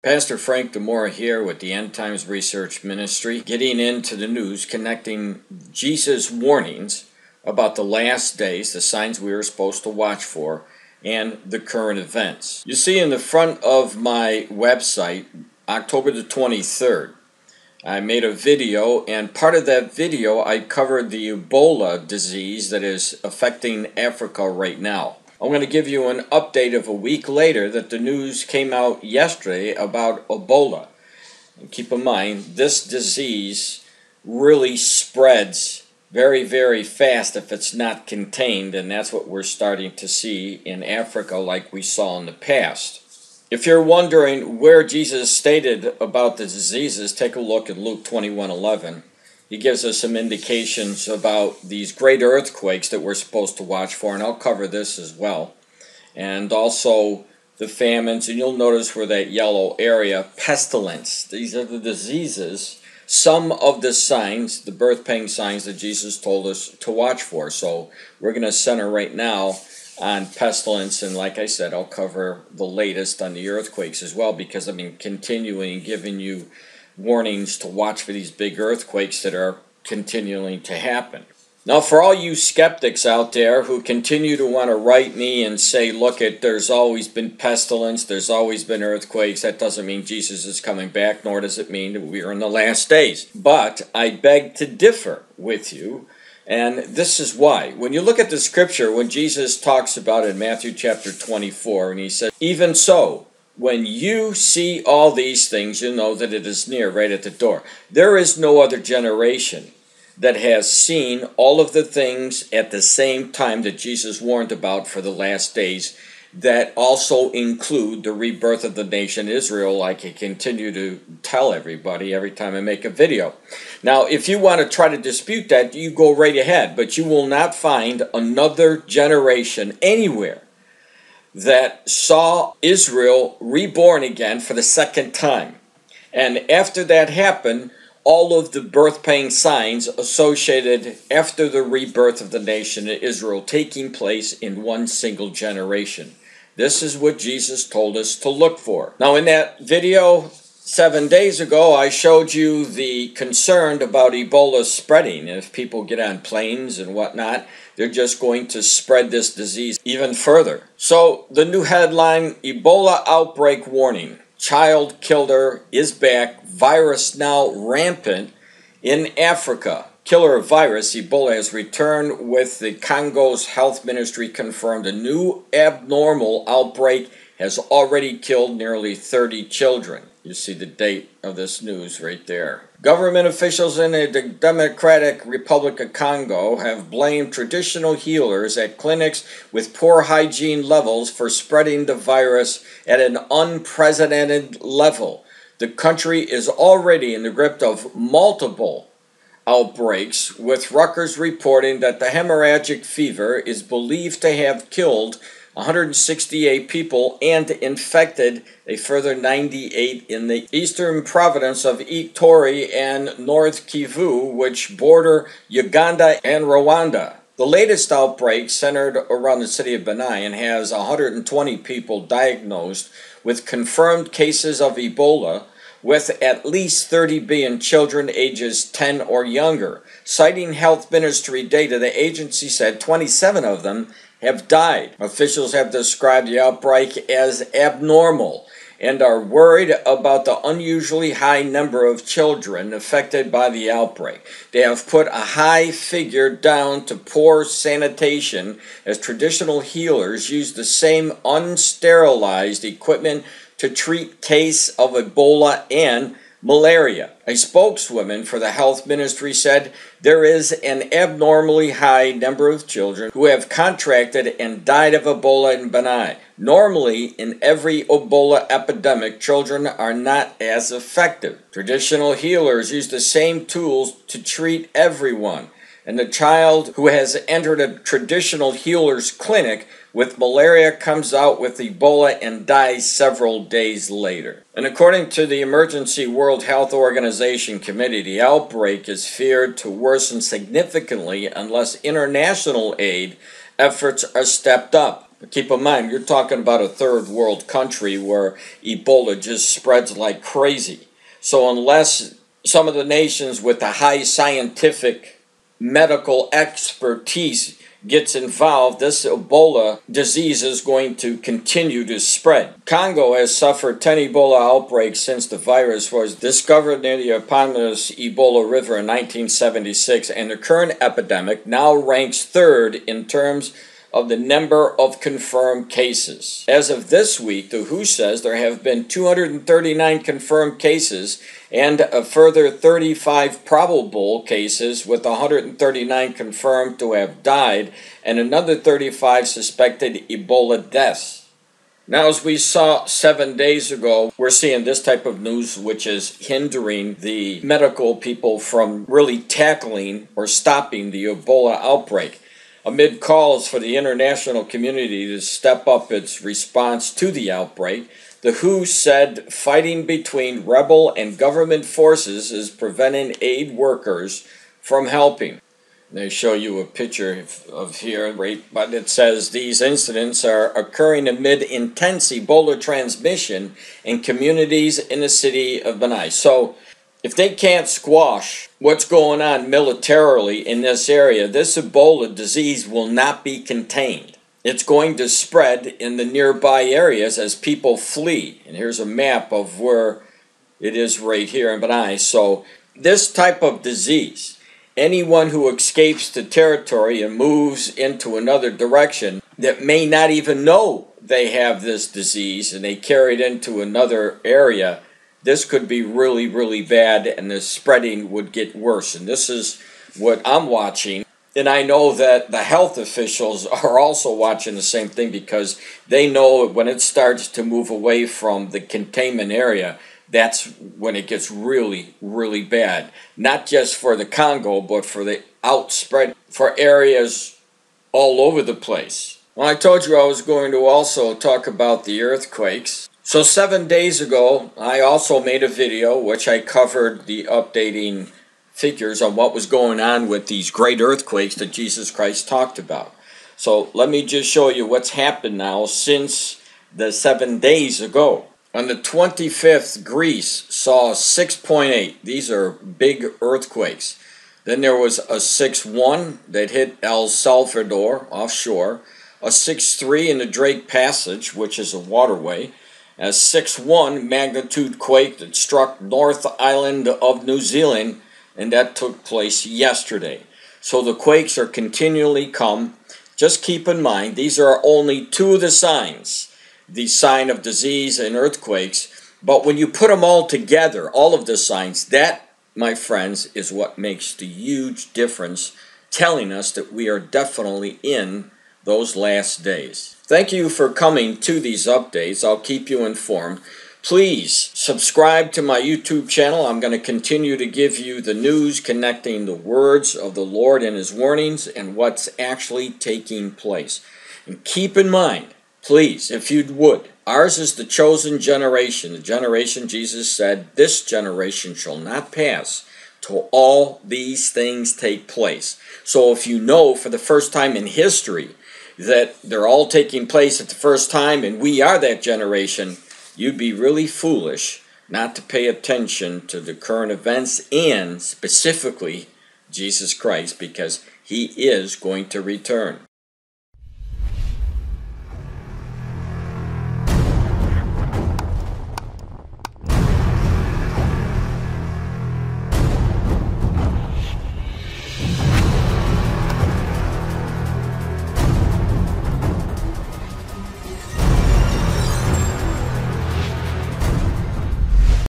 Pastor Frank Demora here with the End Times Research Ministry, getting into the news, connecting Jesus' warnings about the last days, the signs we are supposed to watch for, and the current events. You see in the front of my website, October the 23rd, I made a video, and part of that video I covered the Ebola disease that is affecting Africa right now. I'm going to give you an update of a week later that the news came out yesterday about Ebola. And keep in mind, this disease really spreads very, very fast if it's not contained, and that's what we're starting to see in Africa like we saw in the past. If you're wondering where Jesus stated about the diseases, take a look at Luke 21:11. He gives us some indications about these great earthquakes that we're supposed to watch for, and I'll cover this as well. And also the famines, and you'll notice where that yellow area, pestilence. These are the diseases, some of the signs, the birth pain signs that Jesus told us to watch for. So we're going to center right now on pestilence, and like I said, I'll cover the latest on the earthquakes as well, because I've been continuing giving you warnings to watch for these big earthquakes that are continuing to happen. Now, for all you skeptics out there who continue to want to write me and say, look, there's always been pestilence, there's always been earthquakes, that doesn't mean Jesus is coming back, nor does it mean that we are in the last days. But I beg to differ with you, and this is why. When you look at the scripture, when Jesus talks about it in Matthew chapter 24, and he says, even so, when you see all these things, you know that it is near, right at the door. There is no other generation that has seen all of the things at the same time that Jesus warned about for the last days, that also include the rebirth of the nation Israel, like I continue to tell everybody every time I make a video. Now, if you want to try to dispute that, you go right ahead, but you will not find another generation anywhere that saw Israel reborn again for the second time. And after that happened, all of the birth pain signs associated after the rebirth of the nation of Israel taking place in one single generation. This is what Jesus told us to look for. Now, in that video 7 days ago, I showed you the concern about Ebola spreading. If people get on planes and whatnot, they're just going to spread this disease even further. So the new headline, Ebola outbreak warning. Child killer is back. Virus now rampant in Africa. Killer virus, Ebola, has returned with the Congo's health ministry confirmed a new abnormal outbreak has already killed nearly 30 children. You see the date of this news right there. Government officials in the Democratic Republic of Congo have blamed traditional healers at clinics with poor hygiene levels for spreading the virus at an unprecedented level. The country is already in the grip of multiple outbreaks, with Rutgers reporting that the hemorrhagic fever is believed to have killed 168 people and infected a further 98 in the eastern province of Ituri and North Kivu, which border Uganda and Rwanda. The latest outbreak, centered around the city of Benai, and has 120 people diagnosed with confirmed cases of Ebola, with at least 30 being children ages 10 or younger. Citing health ministry data, the agency said 27 of them have died. Officials have described the outbreak as abnormal and are worried about the unusually high number of children affected by the outbreak. They have put a high figure down to poor sanitation, as traditional healers use the same unsterilized equipment to treat cases of Ebola and malaria. A spokeswoman for the health ministry said there is an abnormally high number of children who have contracted and died of Ebola in Benai. Normally, in every Ebola epidemic, children are not as effective. Traditional healers use the same tools to treat everyone, and the child who has entered a traditional healer's clinic with malaria comes out with Ebola and dies several days later. And according to the Emergency World Health Organization Committee, the outbreak is feared to worsen significantly unless international aid efforts are stepped up. But keep in mind, you're talking about a third world country where Ebola just spreads like crazy. So unless some of the nations with the high scientific medical expertise gets involved, this Ebola disease is going to continue to spread. Congo has suffered 10 Ebola outbreaks since the virus was discovered near the eponymous Ebola River in 1976, and the current epidemic now ranks third in terms of the number of confirmed cases. As of this week, the WHO says there have been 239 confirmed cases and a further 35 probable cases, with 139 confirmed to have died and another 35 suspected Ebola deaths. Now, as we saw 7 days ago, we're seeing this type of news which is hindering the medical people from really tackling or stopping the Ebola outbreak. Amid calls for the international community to step up its response to the outbreak, the WHO said fighting between rebel and government forces is preventing aid workers from helping. They show you a picture of here, right? But it says these incidents are occurring amid intense Ebola transmission in communities in the city of Benai. So if they can't squash what's going on militarily in this area, this Ebola disease will not be contained. It's going to spread in the nearby areas as people flee. And here's a map of where it is right here in Benai. So this type of disease, anyone who escapes the territory and moves into another direction that may not even know they have this disease and they carry it into another area, this could be really, really bad, and the spreading would get worse. And this is what I'm watching. And I know that the health officials are also watching the same thing, because they know when it starts to move away from the containment area, that's when it gets really, really bad. Not just for the Congo, but for the outspread for areas all over the place. Well, I told you I was going to also talk about the earthquakes. So 7 days ago, I also made a video which I covered the updating figures on what was going on with these great earthquakes that Jesus Christ talked about. So let me just show you what's happened now since the 7 days ago. On the 25th, Greece saw 6.8. These are big earthquakes. Then there was a 6.1 that hit El Salvador offshore, a 6.3 in the Drake Passage, which is a waterway, a 6.1 magnitude quake that struck North Island of New Zealand, and that took place yesterday. So the quakes are continually come. Just keep in mind, these are only two of the signs, the sign of disease and earthquakes. But when you put them all together, all of the signs, that, my friends, is what makes the huge difference, telling us that we are definitely in those last days. Thank you for coming to these updates. I'll keep you informed. Please subscribe to my YouTube channel. I'm going to continue to give you the news connecting the words of the Lord and His warnings and what's actually taking place. And keep in mind, please, if you would, ours is the chosen generation, the generation Jesus said, this generation shall not pass till all these things take place. So if you know for the first time in history that they're all taking place at the first time and we are that generation, you'd be really foolish not to pay attention to the current events and specifically Jesus Christ, because He is going to return.